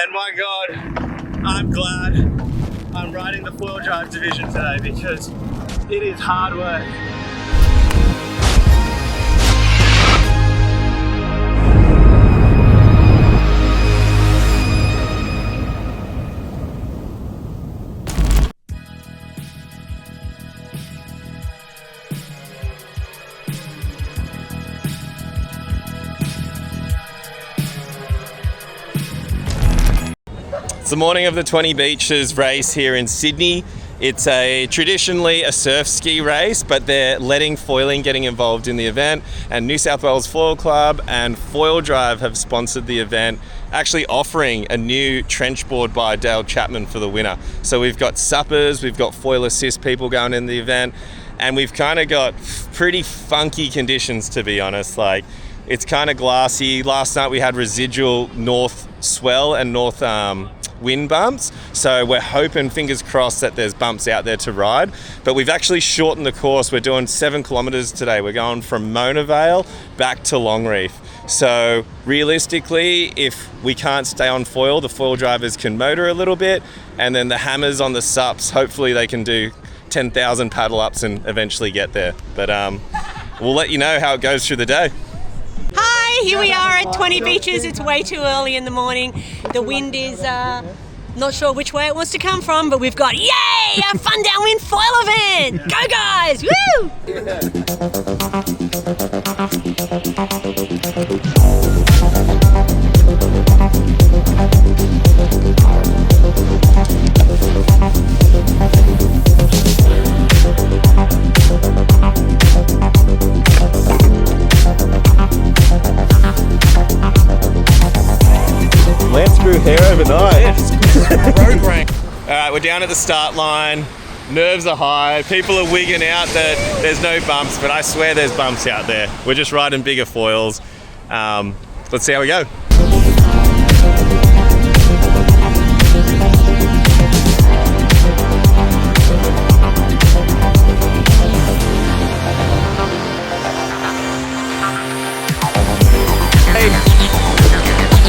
And my God, I'm glad I'm riding the foil drive division today because it is hard work. It's the morning of the 20 Beaches race here in Sydney. It's traditionally a surf ski race, but they're letting foiling getting involved in the event, and New South Wales Foil Club and Foil Drive have sponsored the event, actually offering a new trench board by Dale Chapman for the winner. So we've got suppers, we've got foil assist people going in the event, and we've kind of got pretty funky conditions, to be honest. Like, it's kind of glassy. Last night we had residual north swell and north wind bumps, so we're hoping, fingers crossed, that there's bumps out there to ride. But we've actually shortened the course. We're doing 7 kilometers today. We're going from Mona Vale back to Long Reef. So realistically, if we can't stay on foil, the foil drivers can motor a little bit, and then the hammers on the SUPs, hopefully they can do 10,000 paddle ups and eventually get there. But we'll let you know how it goes through the day. Hi, here we are at 20 Beaches. It's way too early in the morning. The wind is not sure which way it wants to come from, but we've got, yay, a fun downwind foil event. Go guys, woo! Lance grew hair overnight. Road rank. All right, we're down at the start line. Nerves are high. People are wigging out that there's no bumps, but I swear there's bumps out there. We're just riding bigger foils. Let's see how we go.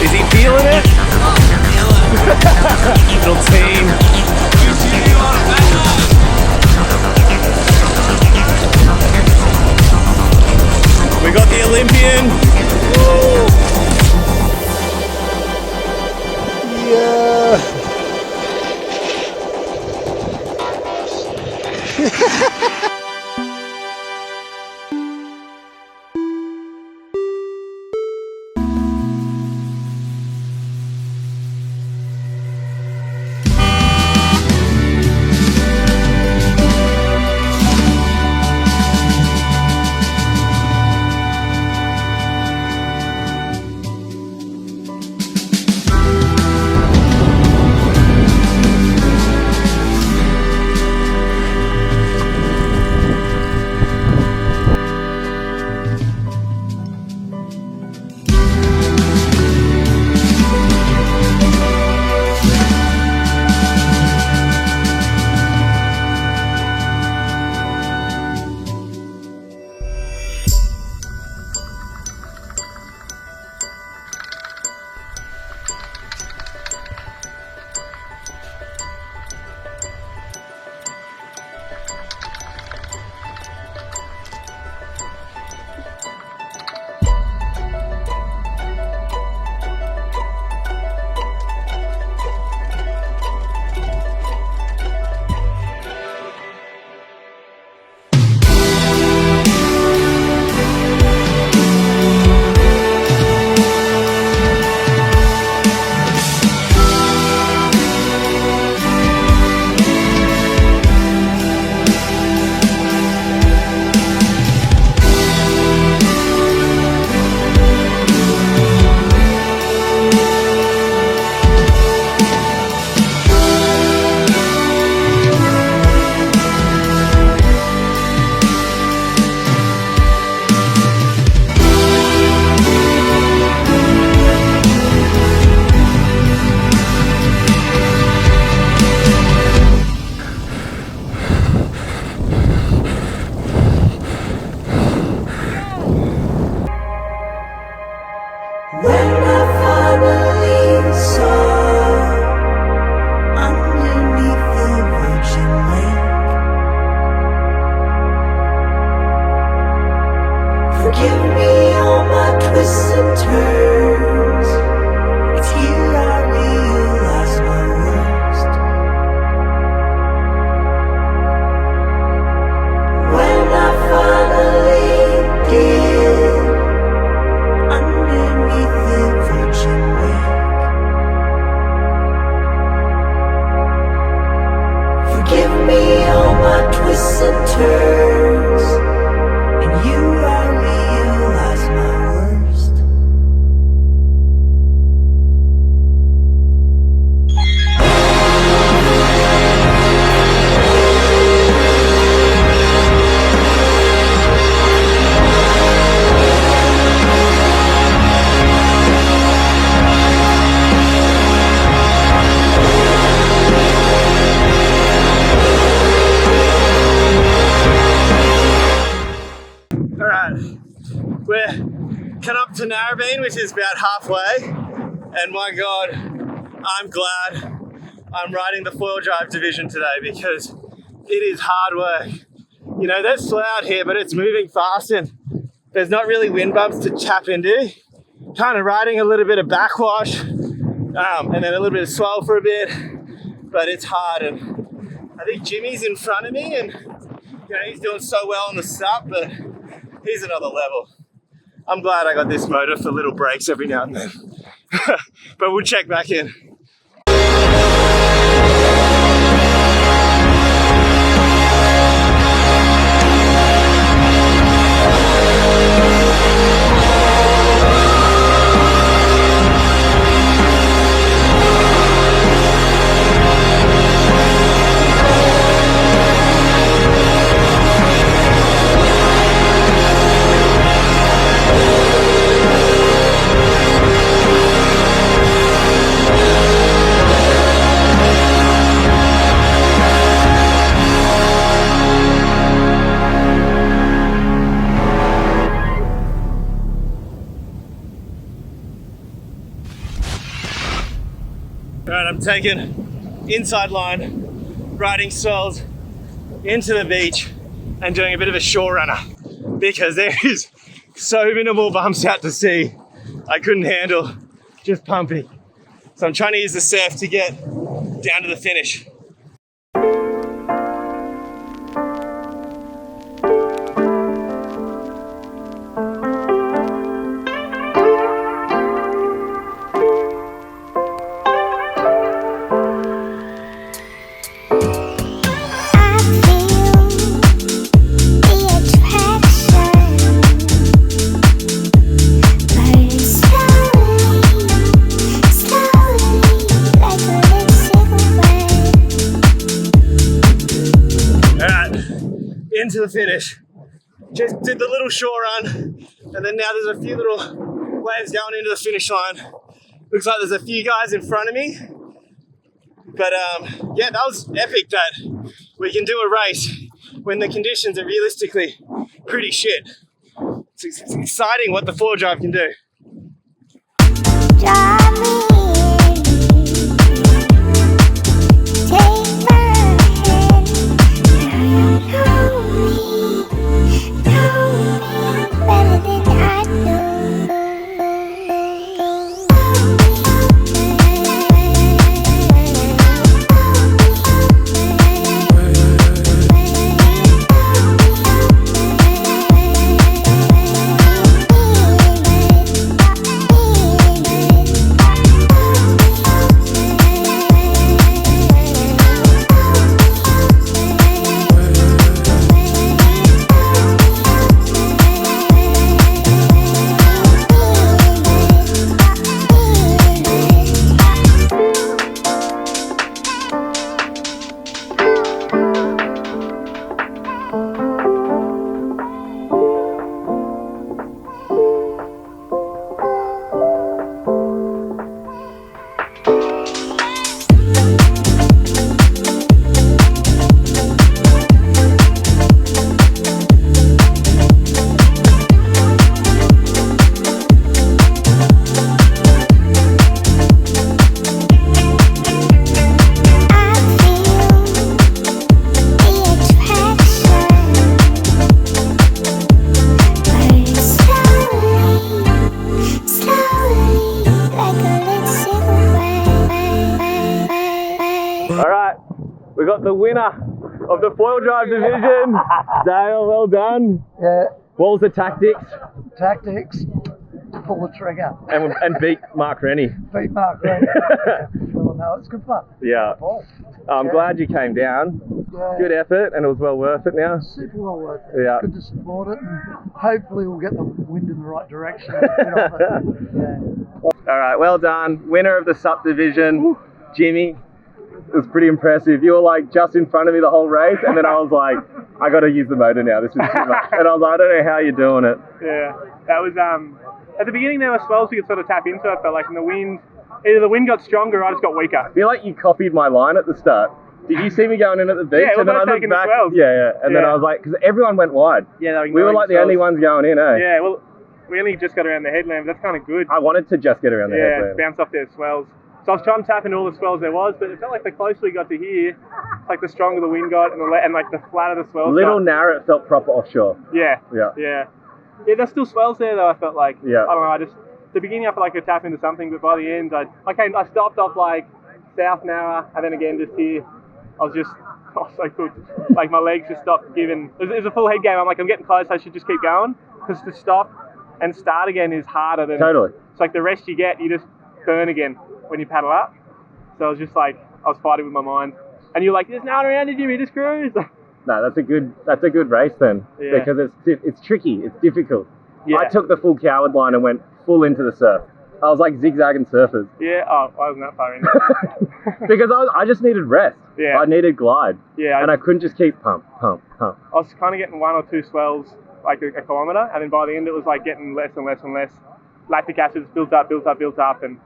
Is he feeling it? Little team. We got the Olympian. Woo. to Narrabeen, which is about halfway, and my God, I'm glad I'm riding the foil drive division today because it is hard work. You know, there's slow out here, but it's moving fast and there's not really wind bumps to tap into. Kind of riding a little bit of backwash and then a little bit of swell for a bit, but it's hard. And I think Jimmy's in front of me and you know, he's doing so well on the SUP, but he's another level. I'm glad I got this motor for little breaks every now and then. But we'll check back in. Alright, I'm taking inside line, riding swells into the beach and doing a bit of a shore runner because there is so minimal bumps out to sea. I couldn't handle just pumping. So I'm trying to use the surf to get down to the finish. Into the finish. Just did the little shore run and then now there's a few little waves going into the finish line. Looks like there's a few guys in front of me. But yeah, that was epic that we can do a race when the conditions are realistically pretty shit. It's exciting what the foil drive can do. We got the winner of the foil drive division. Dale, well done. Yeah. What was the tactics? Tactics, pull the trigger. And beat Mark Rennie. Beat Mark Rennie. Well, no, it's good fun. Yeah. I'm glad you came down. Yeah. Good effort, and it was well worth it now. Super well worth it. Yeah. Good to support it, and hopefully we'll get the wind in the right direction. Yeah. All right, well done. Winner of the SUP division, Jimmy. It was pretty impressive. You were like just in front of me the whole race, and then I was like, I got to use the motor now. This is too much. And I was like, I don't know how you're doing it. Yeah, that was at the beginning there were swells we could sort of tap into. I felt like, and the wind, either the wind got stronger or I just got weaker. I feel like you copied my line at the start. Did you see me going in at the beach? Yeah, and then I looked back. Yeah. And then I was like, because everyone went wide. Yeah, we were like the only ones going in, eh? Yeah, well, we only just got around the headland, but that's kind of good. I wanted to just get around the Yeah, headland. bounce off their swells. So I was trying to tap into all the swells there was, but it felt like the closer we got to here, like the stronger the wind got, and like the flatter the swells Little got. narrow, it felt proper offshore. Yeah. Yeah. There's still swells there though. I felt like. Yeah. I don't know. The beginning I felt like I could tap into something, but by the end I stopped off like South Narra, and then again just here. I was so good. Like my legs just stopped giving. It was a full head game. I'm like, I'm getting close. I should just keep going, because to stop and start again is harder than. Totally. It's like the rest you get, you just burn again when you paddle up. So I was just like, I was fighting with my mind. And you're like, there's no one around you, Jimmy, just cruise. No, that's a good race then, Yeah. because it's tricky, it's difficult. Yeah. I took the full coward line and went full into the surf. I was like zigzagging surfers Yeah, I wasn't that far in. because I just needed rest. Yeah. I needed glide. Yeah, and I couldn't just keep pump. I was kind of getting 1 or 2 swells like a kilometre, and then by the end it was like getting less and less and less. Lactic acid built up, and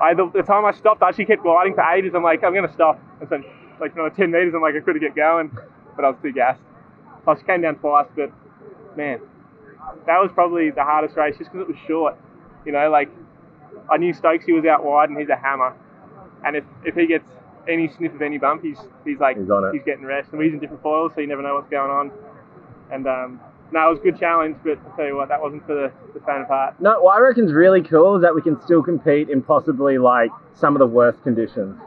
the time I stopped, I actually kept gliding for ages. I'm like, I'm going to stop. And so like another 10 metres, I'm like, I couldn't get going, but I was too gassed. I came down twice, but man, that was probably the hardest race just because it was short. You know, like I knew Stokesy was out wide and he's a hammer. And if he gets any sniff of any bump, he's on it. He's getting rest. And we're using different foils, so you never know what's going on. And no, it was a good challenge, but I'll tell you what, that wasn't for the faint of heart. No, what I reckon's really cool is that we can still compete in possibly like some of the worst conditions.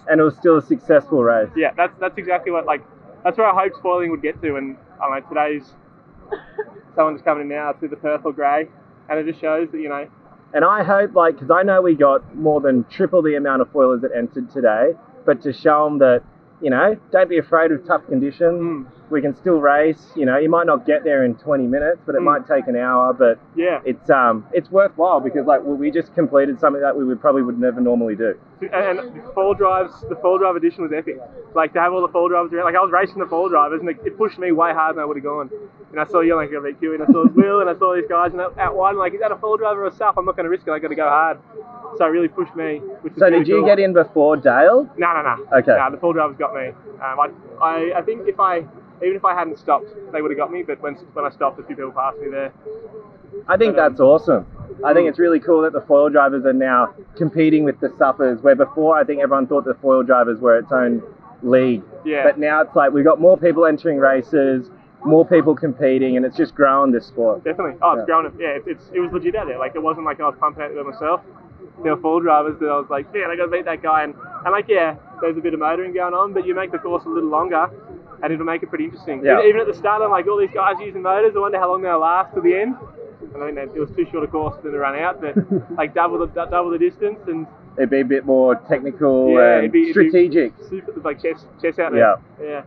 And it was still a successful race. Yeah, that's exactly what, like, that's where I hoped foiling would get to. And I don't know, today's someone just coming in now to the purple grey, and it just shows that, you know. And I hope, like, because I know we got more than triple the amount of foilers that entered today, but to show them that, you know, don't be afraid of tough conditions. We can still race. You know, you might not get there in 20 minutes, but it might take an hour. But yeah, it's worthwhile because like we just completed something that we would never normally do. And the fall drive edition was epic. Like to have all the fall drivers around. Like I was racing the fall drivers, and it pushed me way harder than I would have gone. And I saw you like a VQ, and I saw Will, and I saw these guys, and out wide, like, is that a fall driver or a SUP? I'm not going to risk it. I got to go hard. So it really pushed me. Which So did you get in before Dale? No. Okay. No, the fall drivers got me. I think even if I hadn't stopped, they would have got me. But when I stopped, a few people passed me there. I think that's awesome. I think it's really cool that the foil drivers are now competing with the suppers, where before I think everyone thought the foil drivers were its own league. Yeah. But now it's like we've got more people entering races, more people competing, and it's just growing this sport. Definitely. Oh, it's growing. Yeah, it was legit out there. Like it wasn't like I was pumping out there myself. There were foil drivers that I was like, man, I got to beat that guy. And like, yeah, there's a bit of motoring going on, but you make the course a little longer, and it'll make it pretty interesting. Yeah. Even at the start, I'm like, all these guys using motors, I wonder how long they'll last to the end. And I think it was too short a course for them to run out, but like double the distance, and it'd be a bit more technical and it'd be strategic. Super, like chess out there. Yeah.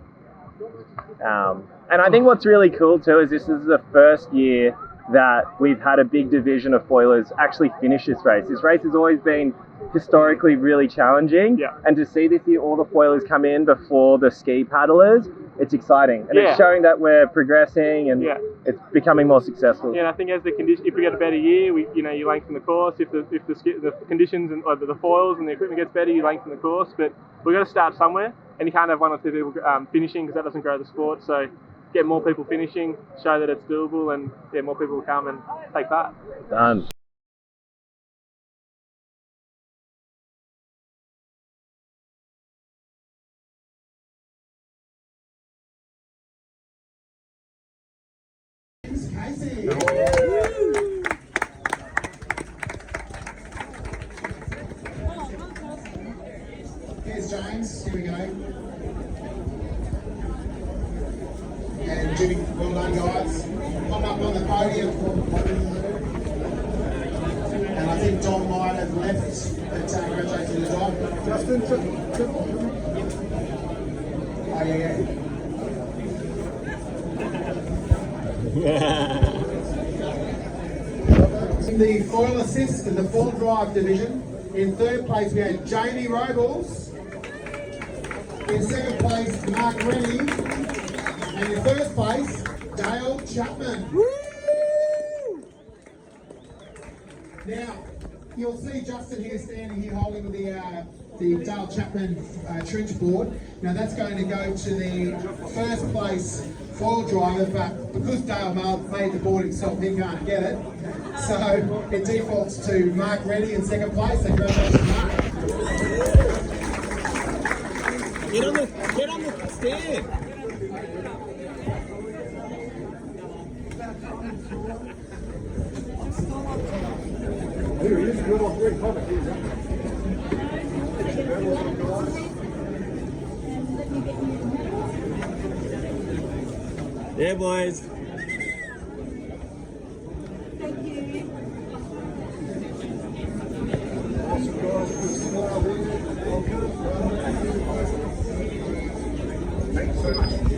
And I think what's really cool too is this is the first year that we've had a big division of foilers actually finish this race. This race has always been historically really challenging, and to see this year all the foilers come in before the ski paddlers, it's exciting, and it's showing that we're progressing and it's becoming more successful. Yeah, and I think as if we get a better year, you lengthen the course. If the conditions and the foils and the equipment gets better, you lengthen the course. But we've got to start somewhere, and you can't have 1 or 2 people finishing because that doesn't grow the sport. So get more people finishing, show that it's doable, and more people will come and take part. Done. Here's James, here we go. And Jimmy, well done guys. Come up on the podium. And I think Dom might have left, but congratulations to Dom. Justin, oh yeah. In the foil assist and the foil drive division, in third place we had Jamie Robles. In second place, Mark Rennie. And in first place, Dale Chapman. Woo! Now, you'll see Justin here standing here holding the Dale Chapman trench board. Now that's going to go to the first place foil driver, but because Dale made the board himself, he can't get it. So it defaults to Mark Reddy in second place. So congratulations, Mark. Get on the stand. Yeah, boys. Thank you.